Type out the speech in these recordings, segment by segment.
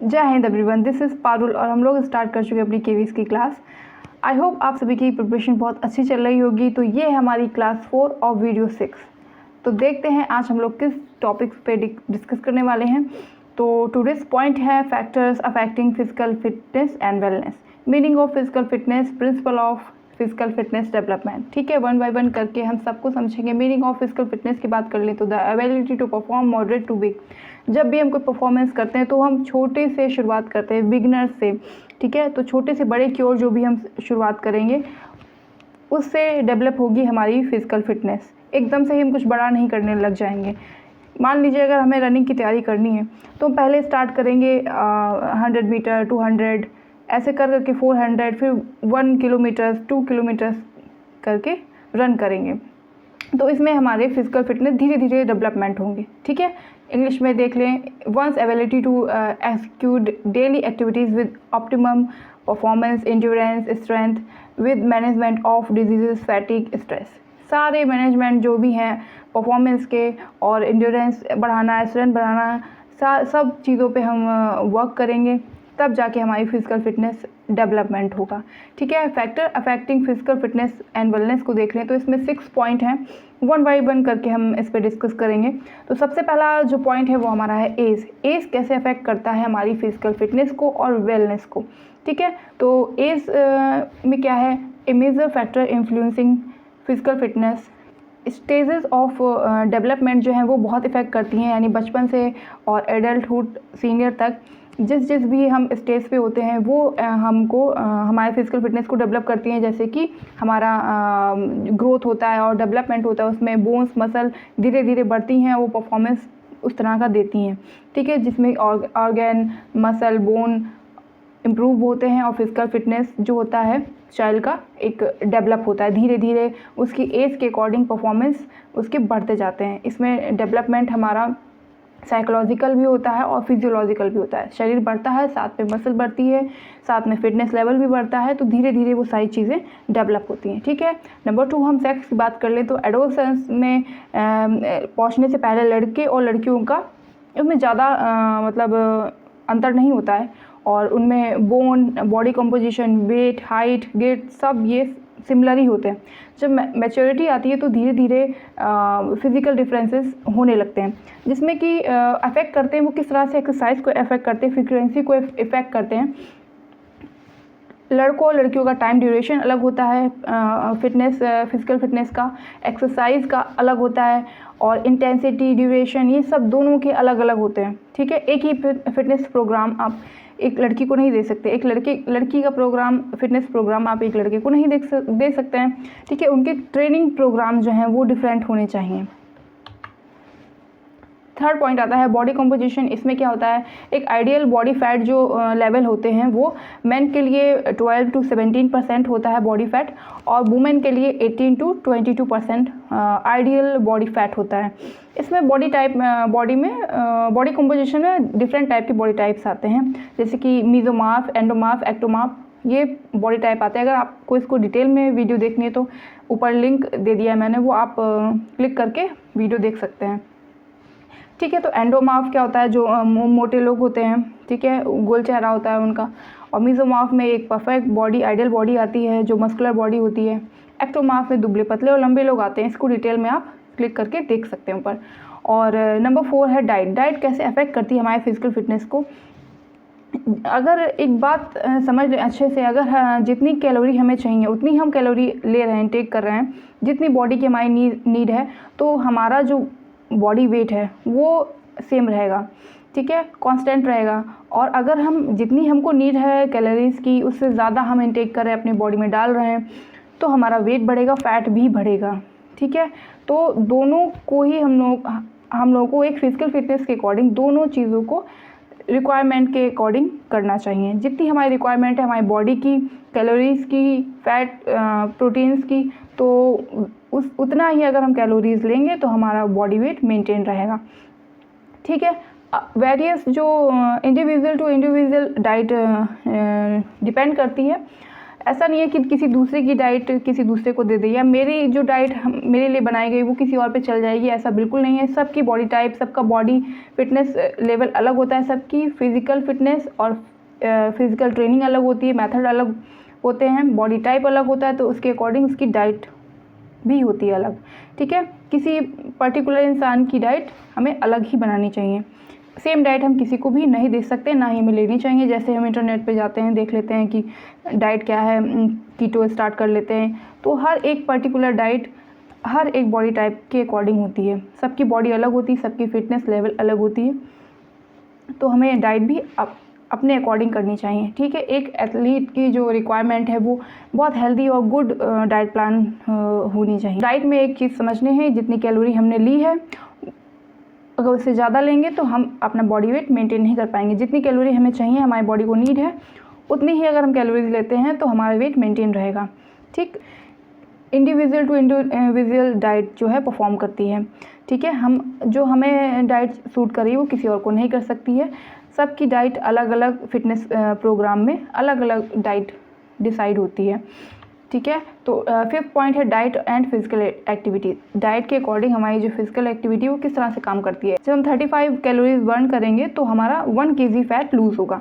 जय Hind everyone, this is Parul और हम लोग स्टार्ट कर चुके हैं अपनी केवीएस की क्लास। आई होप आप सभी की प्रिपरेशन बहुत अच्छी चल रही होगी। तो ये है हमारी क्लास 4 और वीडियो 6। तो देखते हैं आज हम लोग किस टॉपिक्स पे डिस्कस करने वाले हैं। तो टुडेस पॉइंट है factors affecting physical fitness and wellness, meaning of physical fitness, principle of physical fitness development. ठीक है, वन बाय वन करके हम सबको समझेंगे। मीनिंग ऑफ फिजिकल फिटनेस की बात कर लें तो the ability to perform moderate to big. जब भी हम कोई परफॉर्मेंस करते हैं तो हम छोटे से शुरुआत करते हैं, बिगनर्स से। ठीक है, तो छोटे से बड़े की ओर जो भी हम शुरुआत करेंगे उससे डेवलप होगी हमारी फिजिकल फिटनेस। एकदम से ही हम कुछ बड़ा नहीं करने लग जाएंगे। मान लीजिए अगर हमें रनिंग की तैयारी करनी है तो पहले स्टार्ट करेंगे 100 मीटर, 200, ऐसे कर करके 400, फिर 1 किलोमीटर, 2 किलोमीटर करके रन करेंगे। तो इसमें हमारे फिजिकल फिटनेस धीरे धीरे डेवलपमेंट होंगे। ठीक है, इंग्लिश में देख लें, once ability to execute daily activities with optimum performance, endurance, strength, with management of diseases, fatigue, stress. सारे मैनेजमेंट जो भी हैं परफॉर्मेंस के और एंड्योरेंस बढ़ाना, स्ट्रेंथ बढ़ाना, सब चीज़ों पे हम वर्क करेंगे, तब जाके हमारी फिजिकल फिटनेस डेवलपमेंट होगा। ठीक है, factor affecting physical fitness and wellness को देख लें तो इसमें 6 पॉइंट हैं। वन बाय वन करके हम इस पर डिस्कस करेंगे। तो सबसे पहला जो पॉइंट है वो हमारा है एज। एज कैसे अफेक्ट करता है हमारी फिजिकल फिटनेस को और वेलनेस को। ठीक है, तो एज में क्या है, a major factor influencing physical fitness. Stages of development जो हैं वो बहुत इफ़ेक्ट करती हैं, यानी बचपन से और एडल्टहुड सीनियर तक जिस भी हम स्टेज पे होते हैं वो हमको हमारे फिजिकल फिटनेस को डेवलप करती हैं। जैसे कि हमारा ग्रोथ होता है और डेवलपमेंट होता है, उसमें बोन्स मसल धीरे धीरे बढ़ती हैं, वो परफॉर्मेंस उस तरह का देती हैं। ठीक है, जिसमें ऑर्गन, मसल, बोन इम्प्रूव होते हैं और फिजिकल फिटनेस जो होता है चाइल्ड का एक डेवलप होता है। धीरे धीरे उसकी एज के अकॉर्डिंग परफॉर्मेंस उसके बढ़ते जाते हैं। इसमें डेवलपमेंट हमारा साइकोलॉजिकल भी होता है और फिजियोलॉजिकल भी होता है। शरीर बढ़ता है, साथ में मसल बढ़ती है, साथ में फिटनेस लेवल भी बढ़ता है, तो धीरे धीरे वो सारी चीज़ें डेवलप होती हैं। ठीक है, नंबर 2 हम सेक्स की बात कर लें तो एडोलसेंस में पहुंचने से पहले लड़के और लड़कियों का उसमें ज़्यादा अंतर नहीं होता है और उनमें bone, body composition, weight, height, gait सब ये सिमिलर ही होते हैं। जब मैच्योरिटी आती है तो धीरे धीरे फिज़िकल डिफरेंसेस होने लगते हैं, जिसमें कि अफेक्ट करते हैं वो किस तरह से एक्सरसाइज को अफेक्ट करते हैं, फ्रीक्वेंसी को इफेक्ट करते हैं। लड़कों और लड़कियों का टाइम ड्यूरेशन अलग होता है, फिजिकल फिटनेस का, एक्सरसाइज का अलग होता है और इंटेंसिटी, ड्यूरेशन, ये सब दोनों के अलग अलग होते हैं। ठीक है, एक ही फिटनेस प्रोग्राम आप एक लड़की को नहीं दे सकते, एक लड़की का प्रोग्राम, फिटनेस प्रोग्राम आप एक लड़के को नहीं दे सकते हैं। ठीक है, उनके ट्रेनिंग प्रोग्राम जो हैं वो डिफरेंट होने चाहिए। थर्ड पॉइंट आता है बॉडी कंपोजिशन। इसमें क्या होता है, एक आइडियल बॉडी फैट जो लेवल होते हैं वो मेन के लिए 12 to 17% होता है बॉडी फैट, और वुमेन के लिए 18 to 22% आइडियल बॉडी फैट होता है। इसमें बॉडी कंपोजिशन में डिफरेंट टाइप के बॉडी टाइप्स आते हैं, जैसे कि मीजोमॉर्फ, एंडोमॉर्फ, एक्टोमॉर्फ, ये बॉडी टाइप आते हैं। अगर आपको इसको डिटेल में वीडियो देखनी है तो ऊपर लिंक दे दिया है मैंने, वो आप क्लिक करके वीडियो देख सकते हैं। ठीक है, तो एंडोमॉर्फ क्या होता है, जो मोटे लोग होते हैं, ठीक है, गोल चेहरा होता है उनका। और मीजोमॉर्फ में एक परफेक्ट बॉडी, आइडियल बॉडी आती है जो मस्कुलर बॉडी होती है। एक्टोमॉर्फ में दुबले पतले और लंबे लोग आते हैं। इसको डिटेल में आप क्लिक करके देख सकते हैं ऊपर। और नंबर 4 है डाइट। डाइट कैसे अफेक्ट करती है हमारे फिजिकल फिटनेस को। अगर एक बात समझ लें अच्छे से, अगर जितनी कैलोरी हमें चाहिए उतनी हम कैलोरी ले रहे हैं, टेक कर रहे हैं, जितनी बॉडी की हमारी नीड है, तो हमारा जो बॉडी वेट है वो सेम रहेगा। ठीक है, कांस्टेंट रहेगा। और अगर हम जितनी हमको नीड है कैलोरीज़ की उससे ज़्यादा हम इनटेक कर रहे हैं, अपनी बॉडी में डाल रहे हैं, तो हमारा वेट बढ़ेगा, फैट भी बढ़ेगा। ठीक है, तो दोनों को ही हम लोगों को एक फिजिकल फिटनेस के अकॉर्डिंग दोनों चीज़ों को रिक्वायरमेंट के अकॉर्डिंग करना चाहिए। जितनी हमारी रिक्वायरमेंट है हमारी बॉडी की, कैलोरीज़ की, फैट, प्रोटीन्स की, तो उतना ही अगर हम कैलोरीज़ लेंगे तो हमारा बॉडी वेट मेंटेन रहेगा। ठीक है, वेरियस जो individual to individual diet depend करती है। ऐसा नहीं है कि किसी दूसरे की डाइट किसी दूसरे को दे दे या मेरी जो डाइट मेरे लिए बनाई गई वो किसी और पे चल जाएगी, ऐसा बिल्कुल नहीं है। सबकी बॉडी टाइप, सबका बॉडी फिटनेस लेवल अलग होता है, सबकी फिज़िकल फिटनेस और फिज़िकल ट्रेनिंग अलग होती है, मेथड अलग होते हैं, बॉडी टाइप अलग होता है, तो उसके अकॉर्डिंग उसकी डाइट भी होती है अलग, ठीक है। किसी पर्टिकुलर इंसान की डाइट हमें अलग ही बनानी चाहिए। सेम डाइट हम किसी को भी नहीं दे सकते, ना ही हमें लेनी चाहिए। जैसे हम इंटरनेट पे जाते हैं, देख लेते हैं कि डाइट क्या है, कीटो स्टार्ट कर लेते हैं, तो हर एक पर्टिकुलर डाइट हर एक बॉडी टाइप के अकॉर्डिंग होती है। सबकी बॉडी अलग होती है, सबकी फिटनेस लेवल अलग होती है, तो हमें डाइट भी अपने अकॉर्डिंग करनी चाहिए, ठीक है। एक एथलीट की जो रिक्वायरमेंट है वो बहुत हेल्दी और गुड डाइट प्लान होनी चाहिए। डाइट में एक चीज़ समझनी है, जितनी कैलोरी हमने ली है अगर उससे ज़्यादा लेंगे तो हम अपना बॉडी वेट मेंटेन नहीं कर पाएंगे। जितनी कैलोरी हमें चाहिए, हमारी बॉडी को नीड है, उतनी ही अगर हम कैलोरीज लेते हैं तो हमारा वेट मेंटेन रहेगा, ठीक। इंडिविजुअल टू इंडिविजुअल डाइट जो है परफॉर्म करती है, ठीक है। हमें डाइट सूट करी वो किसी और को नहीं कर सकती है। सबकी डाइट अलग अलग फिटनेस प्रोग्राम में अलग अलग डाइट डिसाइड होती है, ठीक है। तो 5th पॉइंट है diet and physical activity. Diet के अकॉर्डिंग हमारी जो फिजिकल एक्टिविटी वो किस तरह से काम करती है। जब हम 35 कैलोरीज बर्न करेंगे तो हमारा 1 kg फैट लूज़ होगा।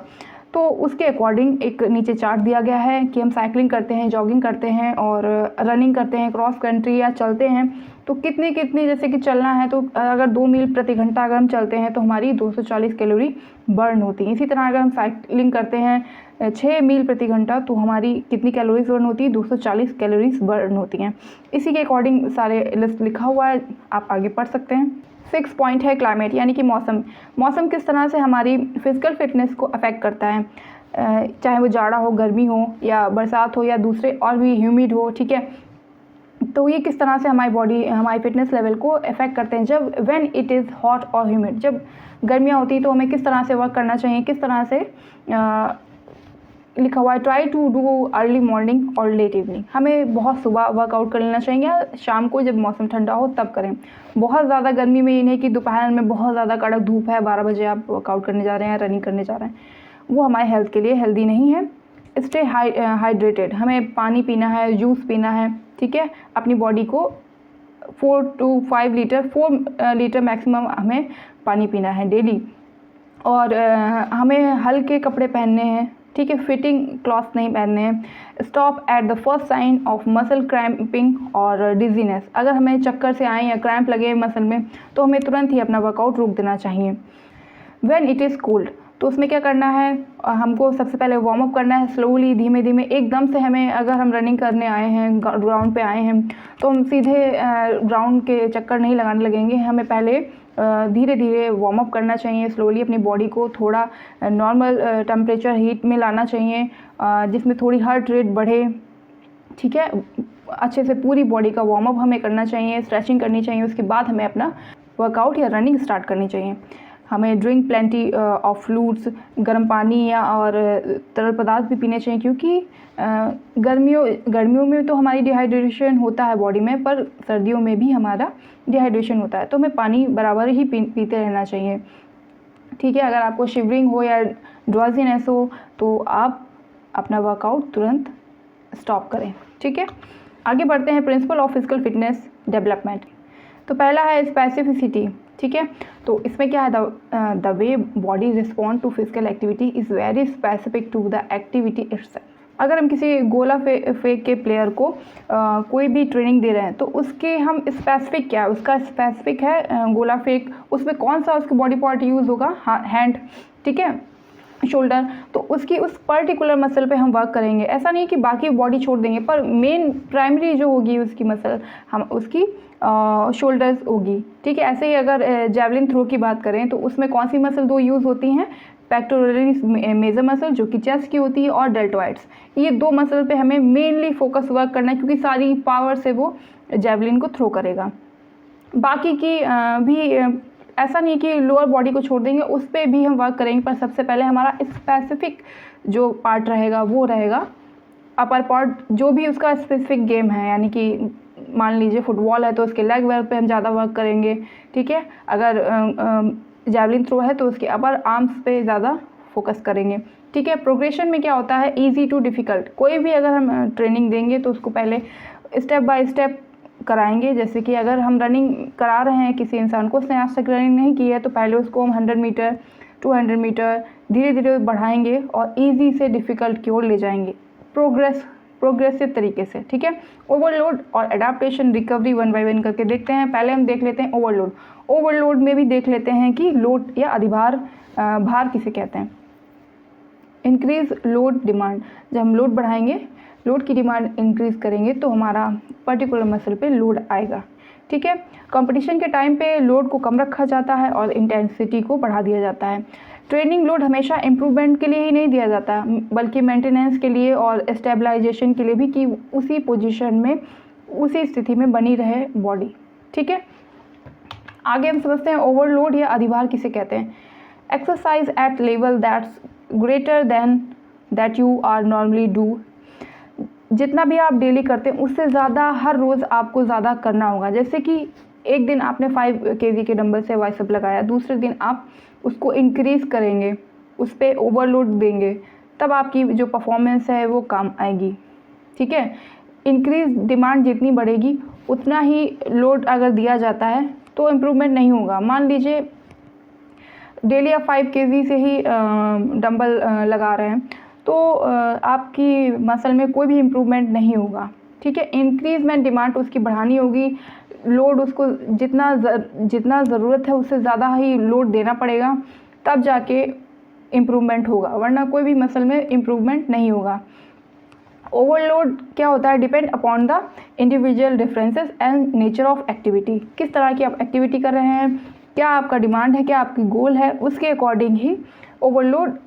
तो उसके अकॉर्डिंग एक नीचे चार्ट दिया गया है कि हम साइकिलिंग करते हैं, जॉगिंग करते हैं और रनिंग करते हैं, क्रॉस कंट्री या चलते हैं, तो कितनी जैसे कि चलना है तो अगर 2 मील प्रति घंटा अगर हम चलते हैं तो हमारी 240 कैलोरी बर्न होती है। इसी तरह अगर हम साइकिलिंग करते हैं 6 मील प्रति घंटा तो हमारी कितनी कैलोरीज बर्न होती है, 240 कैलोरीज बर्न होती हैं। इसी के अकॉर्डिंग सारे लिस्ट लिखा हुआ है, आप आगे पढ़ सकते हैं। 6 पॉइंट है क्लाइमेट, यानी कि मौसम किस तरह से हमारी फिजिकल फिटनेस को अफेक्ट करता है, चाहे वो जाड़ा हो, गर्मी हो या बरसात हो या दूसरे और भी ह्यूमिड हो, ठीक है। तो ये किस तरह से हमारी फिटनेस लेवल को अफेक्ट करते हैं। जब व्हेन इट इज़ हॉट और ह्यूमिड, जब गर्मियाँ होती है तो हमें किस तरह से वर्क करना चाहिए, किस तरह से लिखा हुआ है try to do early morning और लेट इवनिंग। हमें बहुत सुबह वर्कआउट कर लेना चाहिए या शाम को जब मौसम ठंडा हो तब करें। बहुत ज़्यादा गर्मी में ये नहीं कि दोपहर में बहुत ज़्यादा कड़क धूप है, 12 बजे आप वर्कआउट करने जा रहे हैं, रनिंग करने जा रहे हैं, वो हमारे हेल्थ के लिए हेल्दी नहीं है। स्टे हाइड्रेटेड, हमें पानी पीना है, जूस पीना है, ठीक है। अपनी बॉडी को 4 to 5 लीटर 4 लीटर मैक्सिमम हमें पानी पीना है डेली। और हमें हल्के कपड़े पहनने हैं, ठीक है, फिटिंग क्लॉथ नहीं पहनने हैं। Stop at the first sign of muscle cramping और डिजीनेस, अगर हमें चक्कर से आए या क्रैम्प लगे मसल में तो हमें तुरंत ही अपना वर्कआउट रोक देना चाहिए। व्हेन इट इज़ कोल्ड, तो उसमें क्या करना है, हमको सबसे पहले वार्म अप करना है स्लोली, धीमे धीमे। एकदम से हमें, अगर हम रनिंग करने आए हैं, ग्राउंड पे आए हैं, तो हम सीधे ग्राउंड के चक्कर नहीं लगाने लगेंगे। हमें पहले धीरे धीरे वार्म अप करना चाहिए, स्लोली अपनी बॉडी को थोड़ा नॉर्मल टेम्परेचर हीट में लाना चाहिए, जिसमें थोड़ी हार्ट रेट बढ़े, ठीक है। अच्छे से पूरी बॉडी का वार्म अप हमें करना चाहिए, स्ट्रेचिंग करनी चाहिए, उसके बाद हमें अपना वर्कआउट या रनिंग स्टार्ट करनी चाहिए। हमें ड्रिंक प्लेंटी ऑफ फ्लूड्स, गर्म पानी या और तरल पदार्थ भी पीने चाहिए, क्योंकि गर्मियों में तो हमारी डिहाइड्रेशन होता है बॉडी में, पर सर्दियों में भी हमारा डिहाइड्रेशन होता है, तो हमें पानी बराबर ही पीते रहना चाहिए, ठीक है। अगर आपको शिवरिंग हो या ड्रॉजीनेस हो तो आप अपना वर्कआउट तुरंत स्टॉप करें, ठीक है। आगे बढ़ते हैं principle of physical fitness development. तो पहला है स्पेसिफिसिटी, ठीक है। तो इसमें क्या है, the way body respond to physical activity is very specific to the activity itself. अगर हम किसी गोला फेंक के प्लेयर को कोई भी ट्रेनिंग दे रहे हैं तो उसके हम स्पेसिफिक क्या है, उसका स्पेसिफिक है गोला फेंक, उसमें कौन सा उसका बॉडी पार्ट यूज़ होगा, हैंड, ठीक है, शोल्डर, तो उसकी उस पर्टिकुलर मसल पे हम वर्क करेंगे। ऐसा नहीं कि बाकी बॉडी छोड़ देंगे, पर मेन प्राइमरी जो होगी उसकी मसल हम उसकी शोल्डर्स होगी, ठीक है। ऐसे ही अगर जैवलिन थ्रो की बात करें तो उसमें कौन सी मसल 2 यूज़ होती हैं, पेक्टोरलिस मेजर मसल जो कि चेस्ट की होती है और डेल्टोइड्स। ये 2 मसल पे हमें मेनली फोकस वर्क करना है, क्योंकि सारी पावर से वो जैवलिन को थ्रो करेगा। बाकी की भी ऐसा नहीं कि लोअर बॉडी को छोड़ देंगे, उस पर भी हम वर्क करेंगे, पर सबसे पहले हमारा स्पेसिफिक जो पार्ट रहेगा वो रहेगा अपर पार्ट, जो भी उसका स्पेसिफिक गेम है। यानी कि मान लीजिए फुटबॉल है तो उसके लेग वर्क पे हम ज़्यादा वर्क करेंगे, ठीक है। अगर जैवलिन थ्रो है तो उसके अपर आर्म्स पे ज़्यादा फोकस करेंगे। ठीक है, प्रोग्रेशन में क्या होता है, ईजी टू डिफ़िकल्ट। कोई भी अगर हम ट्रेनिंग देंगे तो उसको पहले स्टेप बाय स्टेप कराएंगे। जैसे कि अगर हम रनिंग करा रहे हैं किसी इंसान को, उसने आज तक रनिंग नहीं की है, तो पहले उसको हम 100 मीटर 200 मीटर धीरे धीरे बढ़ाएंगे और ईजी से डिफ़िकल्ट की ओर ले जाएंगे, प्रोग्रेसिव तरीके से। ठीक है, ओवरलोड और एडाप्टेशन रिकवरी 1 बाय 1 करके देखते हैं। पहले हम देख लेते हैं ओवरलोड। ओवरलोड में भी देख लेते हैं कि लोड या अधिभार भार किसे कहते हैं। इंक्रीज लोड डिमांड, जब हम लोड बढ़ाएंगे, लोड की डिमांड इंक्रीज करेंगे तो हमारा पर्टिकुलर मसल पे लोड आएगा। ठीक है, कंपटीशन के टाइम पे लोड को कम रखा जाता है और इंटेंसिटी को बढ़ा दिया जाता है। ट्रेनिंग लोड हमेशा इम्प्रूवमेंट के लिए ही नहीं दिया जाता, बल्कि मेंटेनेंस के लिए और स्टेबलाइजेशन के लिए भी, कि उसी पोजीशन में उसी स्थिति में बनी रहे बॉडी। ठीक है, आगे हम समझते हैं ओवरलोड या अधिभार किसे कहते हैं। Exercise at level that's greater than that you are normally do, जितना भी आप डेली करते हैं उससे ज़्यादा हर रोज़ आपको ज़्यादा करना होगा। जैसे कि एक दिन आपने 5 kg के डंबल से बाइसेप लगाया, दूसरे दिन आप उसको इंक्रीज़ करेंगे, उस पर ओवरलोड देंगे, तब आपकी जो परफॉर्मेंस है वो काम आएगी। ठीक है, इंक्रीज डिमांड जितनी बढ़ेगी उतना ही लोड अगर दिया जाता है तो इम्प्रूवमेंट नहीं होगा। मान लीजिए डेली आप 5 kg से ही डंबल लगा रहे हैं तो आपकी मसल में कोई भी इम्प्रूवमेंट नहीं होगा। ठीक है, इंक्रीजमेंट डिमांड उसकी बढ़ानी होगी, लोड उसको जितना ज़रूरत है उससे ज़्यादा ही लोड देना पड़ेगा, तब जाके इम्प्रूवमेंट होगा, वरना कोई भी मसल में इम्प्रूवमेंट नहीं होगा। ओवरलोड क्या होता है, depend upon the individual differences and nature of activity. किस तरह की आप एक्टिविटी कर रहे हैं, क्या आपका डिमांड है, क्या आपकी गोल है, उसके अकॉर्डिंग ही ओवरलोड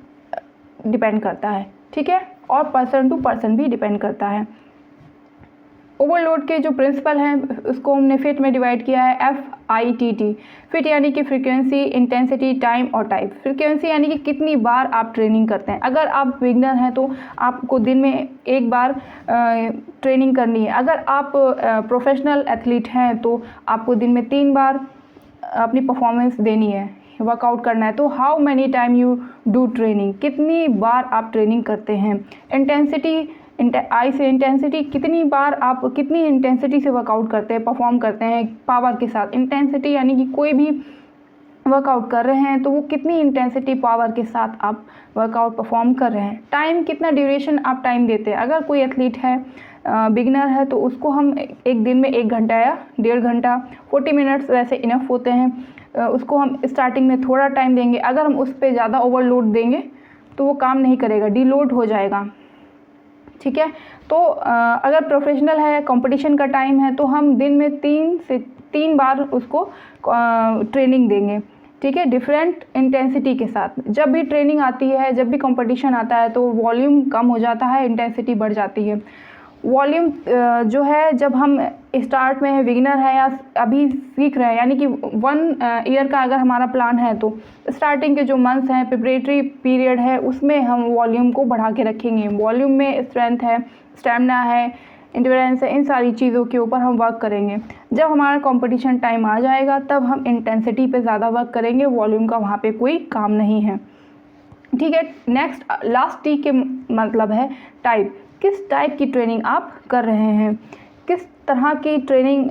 डिपेंड करता है। ठीक है, और पर्सन टू पर्सन भी डिपेंड करता है। ओवरलोड के जो प्रिंसिपल हैं उसको हमने फिट में डिवाइड किया है, FITT। फिट यानी कि फ्रीक्वेंसी, इंटेंसिटी, टाइम और टाइप। फ्रीक्वेंसी यानी कि कितनी बार आप ट्रेनिंग करते हैं। अगर आप बिगनर हैं तो आपको दिन में 1 बार ट्रेनिंग करनी है। अगर आप प्रोफेशनल एथलीट हैं तो आपको दिन में 3 बार अपनी परफॉर्मेंस देनी है, वर्कआउट करना है। तो how many time you do training, कितनी बार आप ट्रेनिंग करते हैं। इंटेंसिटी, आई से इंटेंसिटी, कितनी बार आप कितनी इंटेंसिटी से वर्कआउट करते हैं, परफॉर्म करते हैं पावर के साथ। इंटेंसिटी यानी कि कोई भी वर्कआउट कर रहे हैं तो वो कितनी इंटेंसिटी पावर के साथ आप वर्कआउट परफॉर्म कर रहे हैं। टाइम, कितना ड्यूरेशन आप टाइम देते हैं। अगर कोई एथलीट है, बिगनर है, तो उसको हम एक दिन में 1 घंटा या 1.5 घंटा, 40 मिनट्स वैसे इनफ होते हैं, उसको हम स्टार्टिंग में थोड़ा टाइम देंगे। अगर हम उस पर ज़्यादा ओवरलोड देंगे तो वो काम नहीं करेगा, डीलोड हो जाएगा। ठीक है, तो अगर प्रोफेशनल है, कंपटीशन का टाइम है, तो हम दिन में 3 बार उसको ट्रेनिंग देंगे। ठीक है, डिफरेंट इंटेंसिटी के साथ। जब भी ट्रेनिंग आती है, जब भी कंपटीशन आता है, तो वॉल्यूम कम हो जाता है, इंटेंसिटी बढ़ जाती है। वॉल्यूम जो है, जब हम स्टार्ट में है, बिगिनर है या अभी सीख रहे हैं, यानी कि 1 ईयर का अगर हमारा प्लान है तो स्टार्टिंग के जो मंथ्स हैं, प्रिपरेटरी पीरियड है, उसमें हम वॉल्यूम को बढ़ा के रखेंगे। वॉल्यूम में स्ट्रेंथ है, स्टेमिना है, इंड्योरेंस है, इन सारी चीज़ों के ऊपर हम वर्क करेंगे। जब हमारा कंपटीशन टाइम आ जाएगा तब हम इंटेंसिटी पे ज़्यादा वर्क करेंगे, वॉल्यूम का वहाँ पे कोई काम नहीं है। ठीक है, नेक्स्ट लास्ट टी के मतलब है टाइप। किस टाइप की ट्रेनिंग आप कर रहे हैं, किस तरह की ट्रेनिंग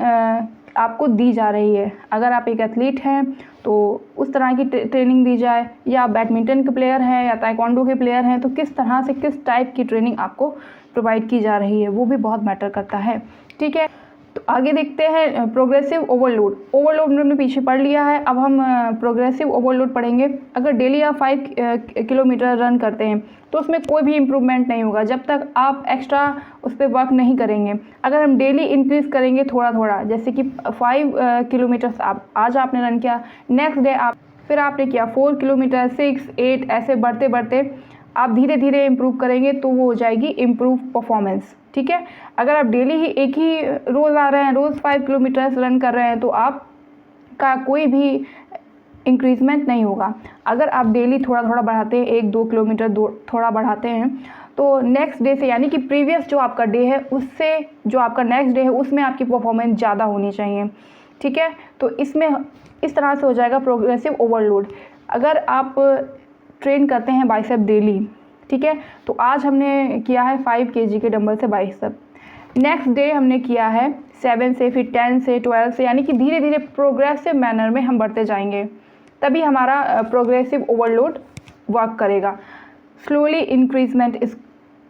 आपको दी जा रही है। अगर आप एक एथलीट हैं तो उस तरह की ट्रेनिंग दी जाए, या बैडमिंटन के प्लेयर हैं या ताइक्वांडो के प्लेयर हैं तो किस तरह से, किस टाइप की ट्रेनिंग आपको प्रोवाइड की जा रही है, वो भी बहुत मैटर करता है। ठीक है, तो आगे देखते हैं प्रोग्रेसिव ओवरलोड। ओवरलोड हमने पीछे पढ़ लिया है, अब हम प्रोग्रेसिव ओवरलोड पढ़ेंगे। अगर डेली आप 5 किलोमीटर रन करते हैं तो उसमें कोई भी इम्प्रूवमेंट नहीं होगा जब तक आप एक्स्ट्रा उस पर वर्क नहीं करेंगे। अगर हम डेली इंक्रीज़ करेंगे थोड़ा थोड़ा, जैसे कि 5 किलोमीटर्स आज आपने रन किया, नेक्स्ट डे फिर आपने किया 4 किलोमीटर, 6, 8, ऐसे बढ़ते बढ़ते आप धीरे धीरे इम्प्रूव करेंगे तो वो हो जाएगी इम्प्रूव परफॉर्मेंस। ठीक है, अगर आप डेली ही एक ही रोज़ आ रहे हैं, रोज़ 5 किलोमीटर्स रन कर रहे हैं तो आपका कोई भी इंक्रीजमेंट नहीं होगा। अगर आप डेली थोड़ा थोड़ा बढ़ाते हैं, 1-2 किलोमीटर थोड़ा बढ़ाते हैं, तो नेक्स्ट डे से, यानी कि प्रीवियस जो आपका डे है उससे जो आपका नेक्स्ट डे है उसमें आपकी परफॉर्मेंस ज़्यादा होनी चाहिए। ठीक है, तो इसमें इस तरह से हो जाएगा प्रोग्रेसिव ओवरलोड। अगर आप ट्रेन करते हैं बाइसेप डेली, ठीक है। तो आज हमने किया है 5 kg के डंबल से बाइसेप। नेक्स्ट डे हमने किया है 7 से, फिर 10 से, 12 से, यानी कि धीरे धीरे प्रोग्रेसिव मैनर में हम बढ़ते जाएंगे, तभी हमारा प्रोग्रेसिव ओवरलोड वर्क करेगा। Slowly increment is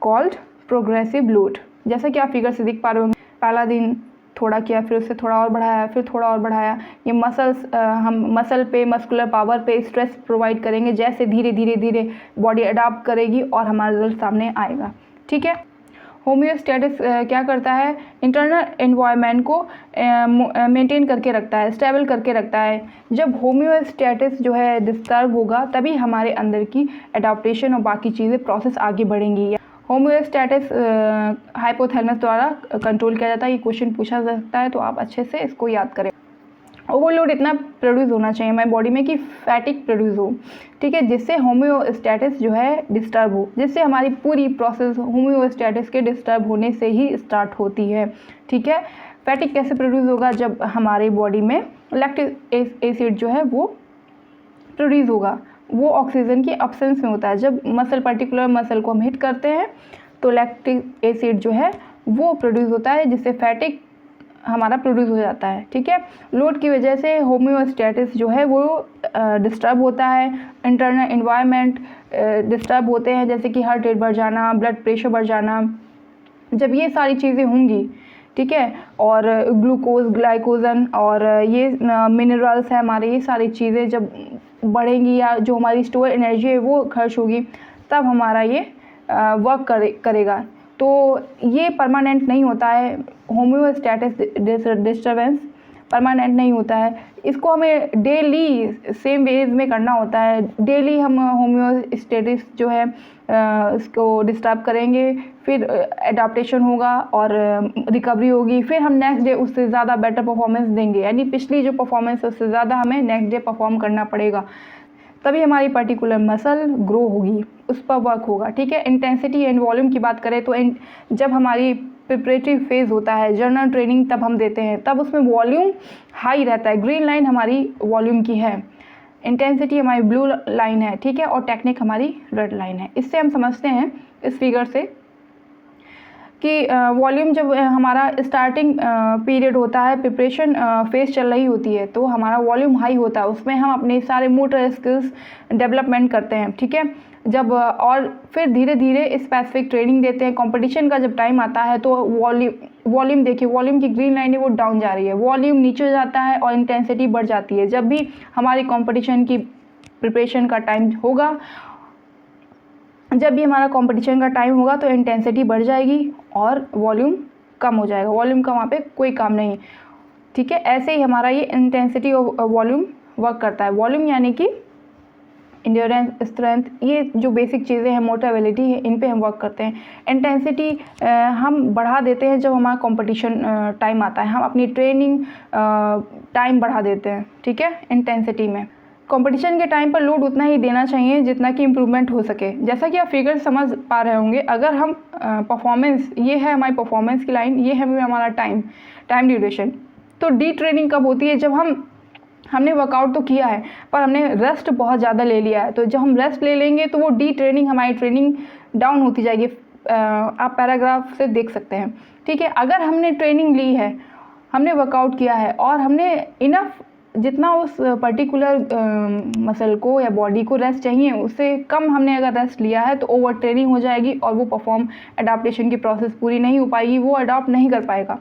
called progressive load. जैसा कि आप फिगर से देख पा रहे होंगे, पहला दिन थोड़ा किया, फिर उससे थोड़ा और बढ़ाया, फिर थोड़ा और बढ़ाया। ये हम मसल पे, मस्कुलर पावर पे स्ट्रेस प्रोवाइड करेंगे, जैसे धीरे धीरे धीरे बॉडी अडाप्ट करेगी और हमारा रिजल्ट सामने आएगा, ठीक है। होम्योस्टेटिस क्या करता है, इंटरनल एनवायरनमेंट को मेंटेन करके रखता है, स्टेबल करके रखता है। जब होम्योस्टेटिस जो है डिस्टर्ब होगा, तभी हमारे अंदर की एडाप्टेशन और बाकी चीज़ें प्रोसेस आगे बढ़ेंगी। होम्योस्टेटिस हाइपोथैलेमस द्वारा कंट्रोल किया जाता है। ये क्वेश्चन पूछा जा सकता है, तो आप अच्छे से इसको याद करें। ओवरलोड इतना प्रोड्यूस होना चाहिए हमारी बॉडी में कि फैटिक प्रोड्यूस हो, ठीक है, जिससे होम्योस्टेटिस जो है डिस्टर्ब हो, जिससे हमारी पूरी प्रोसेस होम्योस्टेटिस के डिस्टर्ब होने से ही स्टार्ट होती है, ठीक है। फैटिक कैसे प्रोड्यूस होगा, जब हमारी बॉडी में लैक्टिक एसिड जो है वो प्रोड्यूस होगा। वो ऑक्सीजन की एब्सेंस में होता है। जब पर्टिकुलर मसल को हम हिट करते हैं तो लैक्टिक एसिड जो है वो प्रोड्यूस होता है, जिससे फैटिक हमारा प्रोड्यूस हो जाता है, ठीक है। लोड की वजह से होम्योस्टेटिस जो है वो डिस्टर्ब होता है। इंटरनल एनवायरनमेंट डिस्टर्ब होते हैं, जैसे कि हार्ट रेट बढ़ जाना, ब्लड प्रेशर बढ़ जाना। जब ये सारी चीज़ें होंगी, ठीक है, और ग्लूकोज, ग्लाइकोजन और ये मिनरल्स है हमारे, ये सारी चीज़ें जब बढ़ेंगी या जो हमारी स्टोर एनर्जी है वो खर्च होगी, तब हमारा ये वर्क करेगा। तो ये परमानेंट नहीं होता है। होम्योस्टेटिस डिस्टर्बेंस परमानेंट नहीं होता है। इसको हमें डेली सेम वेज में करना होता है। डेली हम होम्योस्टेटिस जो है इसको डिस्टर्ब करेंगे, फिर एडाप्टेशन होगा और रिकवरी होगी, फिर हम नेक्स्ट डे उससे ज़्यादा बेटर परफॉर्मेंस देंगे। यानी पिछली जो परफॉर्मेंस है उससे ज़्यादा हमें नेक्स्ट डे परफॉर्म करना पड़ेगा, तभी हमारी पर्टिकुलर मसल ग्रो होगी, उस पर वर्क होगा, ठीक है। इंटेंसिटी एंड वॉल्यूम की बात करें तो जब हमारी प्रिपरेटरी फेज़ होता है, जनरल ट्रेनिंग तब हम देते हैं, तब उसमें वॉल्यूम हाई रहता है। ग्रीन लाइन हमारी वॉल्यूम की है, इंटेंसिटी हमारी ब्लू लाइन है, ठीक है, और टेक्निक हमारी रेड लाइन है। इससे हम समझते हैं इस फिगर से कि वॉल्यूम जब हमारा स्टार्टिंग पीरियड होता है, प्रिपरेशन फेज चल रही होती है, तो हमारा वॉल्यूम हाई होता है। उसमें हम अपने सारे मोटर स्किल्स डेवलपमेंट करते हैं, ठीक है। जब और फिर धीरे धीरे स्पेसिफिक ट्रेनिंग देते हैं। कंपटीशन का जब टाइम आता है तो वॉल्यूम देखिए, वॉल्यूम की ग्रीन लाइन है वो डाउन जा रही है, वॉल्यूम नीचे जाता है और इंटेंसिटी बढ़ जाती है। जब भी हमारी कंपटीशन की प्रिपरेशन का टाइम होगा, जब भी हमारा कंपटीशन का टाइम होगा तो इंटेंसिटी बढ़ जाएगी और वॉल्यूम कम हो जाएगा। वॉल्यूम का वहाँ पे कोई काम नहीं, ठीक है। ऐसे ही हमारा ये इंटेंसिटी और वॉल्यूम वर्क करता है। वॉल्यूम यानी कि इंड्योरेंस, स्ट्रेंथ, ये जो बेसिक चीज़ें हैं, मोटेबिलिटी है, इन पे हम वर्क करते हैं। इंटेंसिटी हम बढ़ा देते हैं जब हमारा कंपटीशन टाइम आता है, हम अपनी ट्रेनिंग टाइम बढ़ा देते हैं, ठीक है। इंटेंसिटी में कंपटीशन के टाइम पर लोड उतना ही देना चाहिए जितना कि इम्प्रूवमेंट हो सके। जैसा कि आप फिगर समझ पा रहे होंगे, अगर हम परफॉर्मेंस, ये है हमारी परफॉर्मेंस की लाइन, ये है हमारा टाइम ड्यूरेशन। तो डी ट्रेनिंग कब होती है, जब हमने वर्कआउट तो किया है पर हमने रेस्ट बहुत ज़्यादा ले लिया है। तो जब हम रेस्ट ले लेंगे तो वो डी ट्रेनिंग, हमारी ट्रेनिंग डाउन होती जाएगी। आप पैराग्राफ से देख सकते हैं, ठीक है। अगर हमने ट्रेनिंग ली है, हमने वर्कआउट किया है और हमने इनफ जितना उस पर्टिकुलर मसल को या बॉडी को रेस्ट चाहिए, उससे कम हमने अगर रेस्ट लिया है तो ओवर ट्रेनिंग हो जाएगी और वो एडाप्टेशन की प्रोसेस पूरी नहीं हो पाएगी, वो अडॉप्ट नहीं कर पाएगा,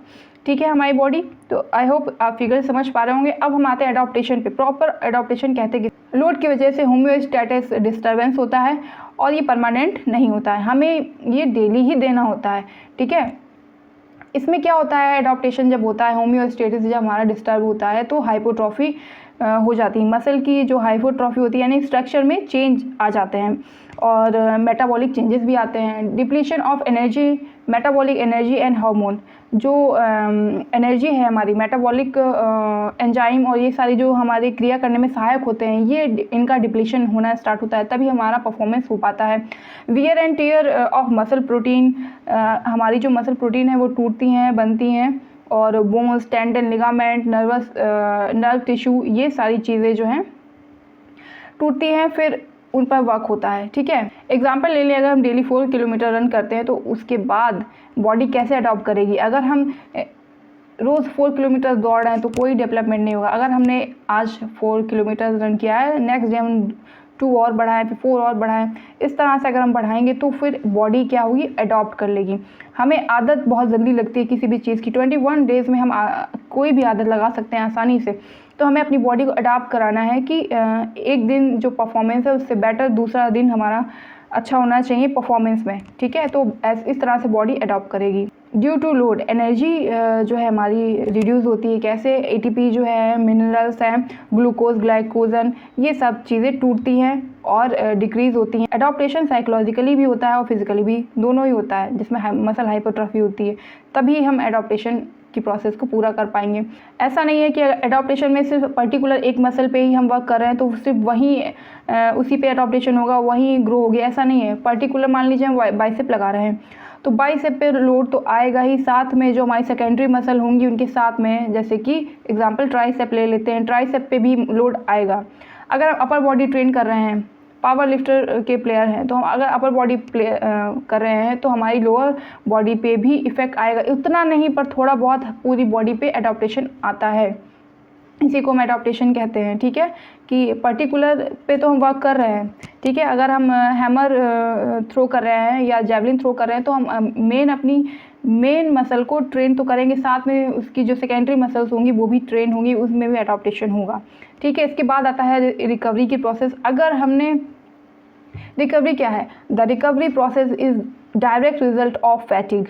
ठीक है, हमारी बॉडी। तो आई होप आप फिगर समझ पा रहे होंगे। अब हम आते हैं एडाप्टेशन पे। प्रॉपर एडाप्टेशन कहते हैं कि लोड की वजह से होम्योस्टेटिस डिस्टर्बेंस होता है और ये परमानेंट नहीं होता है, हमें ये डेली ही देना होता है, ठीक है। इसमें क्या होता है, एडाप्टेशन जब होता है, होम्योस्टेटिस जब हमारा डिस्टर्ब होता है तो हाइपोट्रॉफी हो जाती है। मसल की जो हाइपोट्रॉफी होती है यानी स्ट्रक्चर में चेंज आ जाते हैं और मेटाबॉलिक चेंजेस भी आते हैं। Depletion of energy, metabolic energy and hormone, जो एनर्जी है हमारी, मेटाबॉलिक एंजाइम और ये सारी जो हमारी क्रिया करने में सहायक होते हैं, ये इनका डिप्लीशन होना स्टार्ट होता है, तभी हमारा परफॉर्मेंस हो पाता है। Wear and tear of muscle protein, हमारी जो मसल प्रोटीन है वो टूटती हैं, बनती हैं, और bones, tendon, ligament, nerve tissue, ये सारी चीज़ें जो हैं टूटती हैं। फिर उन पर वर्क होता है। ठीक है, एग्जाम्पल ले लें, अगर हम डेली 4 किलोमीटर रन करते हैं तो उसके बाद बॉडी कैसे अडॉप्ट करेगी। अगर हम रोज़ 4 किलोमीटर दौड़ रहे हैं तो कोई डेवलपमेंट नहीं होगा। अगर हमने आज 4 किलोमीटर रन किया है, नेक्स्ट डे हम 2 और बढ़ाएं, फिर 4 और बढ़ाएं, इस तरह से अगर हम बढ़ाएंगे तो फिर बॉडी क्या होगी, अडॉप्ट कर लेगी। हमें आदत बहुत जल्दी लगती है किसी भी चीज़ की, 21 डेज़ में हम कोई भी आदत लगा सकते हैं आसानी से। तो हमें अपनी बॉडी को अडॉप्ट कराना है कि एक दिन जो परफॉर्मेंस है उससे बेटर दूसरा दिन हमारा अच्छा होना चाहिए परफॉर्मेंस में। ठीक है, तो इस तरह से बॉडी अडॉप्ट करेगी। ड्यू टू लोड एनर्जी जो है हमारी रिड्यूस होती है। कैसे, एटीपी जो है, मिनरल्स हैं, ग्लूकोज, ग्लाइकोजन, ये सब चीज़ें टूटती हैं और डिक्रीज़ होती हैं। अडॉप्टेशन साइकोलॉजिकली भी होता है और फिजिकली भी, दोनों ही होता है, जिसमें मसल हाइपरट्रॉफी होती है, तभी हम अडॉप्टेशन की प्रोसेस को पूरा कर पाएंगे। ऐसा नहीं है कि अडॉप्टेशन में सिर्फ पर्टिकुलर एक मसल पे ही हम वर्क कर रहे हैं तो सिर्फ वहीं उसी पे अडॉप्टेशन होगा, वहीं ग्रो होगी, ऐसा नहीं है। पर्टिकुलर मान लीजिए हम बाइसेप लगा रहे हैं तो बाइसेप पे लोड तो आएगा ही, साथ में जो हमारी सेकेंडरी मसल होंगी उनके साथ में, जैसे कि एग्जांपल ट्राइसेप ले लेते हैं, ट्राइसेप पे भी लोड आएगा। अगर हम अपर बॉडी ट्रेन कर रहे हैं, पावर लिफ्टर के प्लेयर हैं, तो हम अगर अपर बॉडी कर रहे हैं तो हमारी लोअर बॉडी पे भी इफ़ेक्ट आएगा, उतना नहीं पर थोड़ा बहुत पूरी बॉडी पे अडॉप्टेशन आता है। इसी को हम अडॉप्टेशन कहते हैं। ठीक है, कि पर्टिकुलर पे तो हम वर्क कर रहे हैं। ठीक है, अगर हम हैमर थ्रो कर रहे हैं या जेवलिन थ्रो कर रहे हैं तो हम अपनी मेन मसल को ट्रेन तो करेंगे, साथ में उसकी जो सेकेंडरी मसल्स होंगी वो भी ट्रेन होंगी, उसमें भी अडॉप्टेशन होगा। ठीक है, इसके बाद आता है रिकवरी की प्रोसेस। अगर हमने रिकवरी क्या है, the recovery process is direct result of fatigue.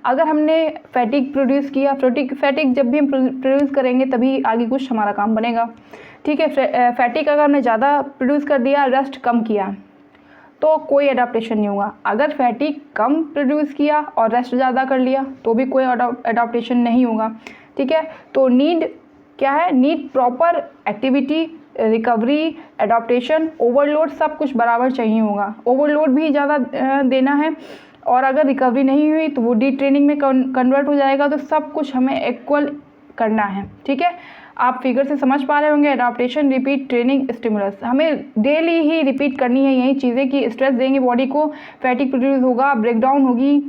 अगर हमने फैटिग प्रोड्यूस किया, फैटिग जब भी हम प्रोड्यूस करेंगे तभी आगे कुछ हमारा काम बनेगा। ठीक है, फैटिग अगर हमने ज़्यादा प्रोड्यूस कर दिया, रेस्ट कम किया, तो कोई अडॉप्टेशन नहीं होगा। अगर फैटिग कम प्रोड्यूस किया और रेस्ट ज़्यादा कर लिया तो भी कोई अडॉप्टेशन नहीं होगा। ठीक है, तो नीड क्या है, need proper activity, recovery, adaptation, overload, सब कुछ बराबर चाहिए होगा। ओवरलोड भी ज़्यादा देना है और अगर रिकवरी नहीं हुई तो वो डी ट्रेनिंग में कन्वर्ट हो जाएगा। तो सब कुछ हमें इक्वल करना है। ठीक है, आप फिगर से समझ पा रहे होंगे। अडॉप्टेशन, रिपीट, ट्रेनिंग, स्टिमुलस, हमें डेली ही रिपीट करनी है यही चीज़ें कि स्ट्रेस देंगे बॉडी को, फैटिग प्रोड्यूस होगा, ब्रेकडाउन होगी,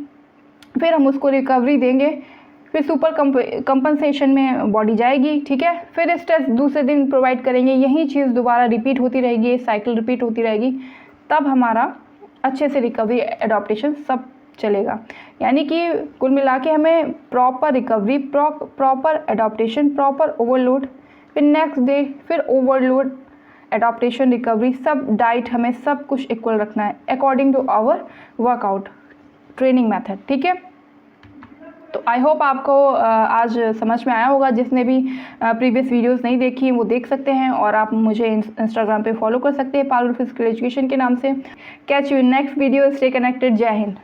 फिर हम उसको रिकवरी देंगे, फिर सुपर कंपनसेशन में बॉडी जाएगी। ठीक है, फिर स्ट्रेस दूसरे दिन प्रोवाइड करेंगे, यही चीज़ दोबारा रिपीट होती रहेगी, साइकिल रिपीट होती रहेगी, तब हमारा अच्छे से रिकवरी, एडॉप्टेशन सब चलेगा। यानी कि कुल मिला के हमें proper recovery, proper adaptation, proper overload, फिर नेक्स्ट डे फिर ओवरलोड, एडॉप्टेशन, रिकवरी, सब डाइट हमें सब कुछ इक्वल रखना है according to our workout training method. ठीक है, तो आई होप आपको आज समझ में आया होगा। जिसने भी प्रीवियस वीडियोस नहीं देखी वो देख सकते हैं और आप मुझे इंस्टाग्राम पे फॉलो कर सकते हैं पारुल फिजिकल एजुकेशन के नाम से। Catch you in next video, stay connected, जय हिंद।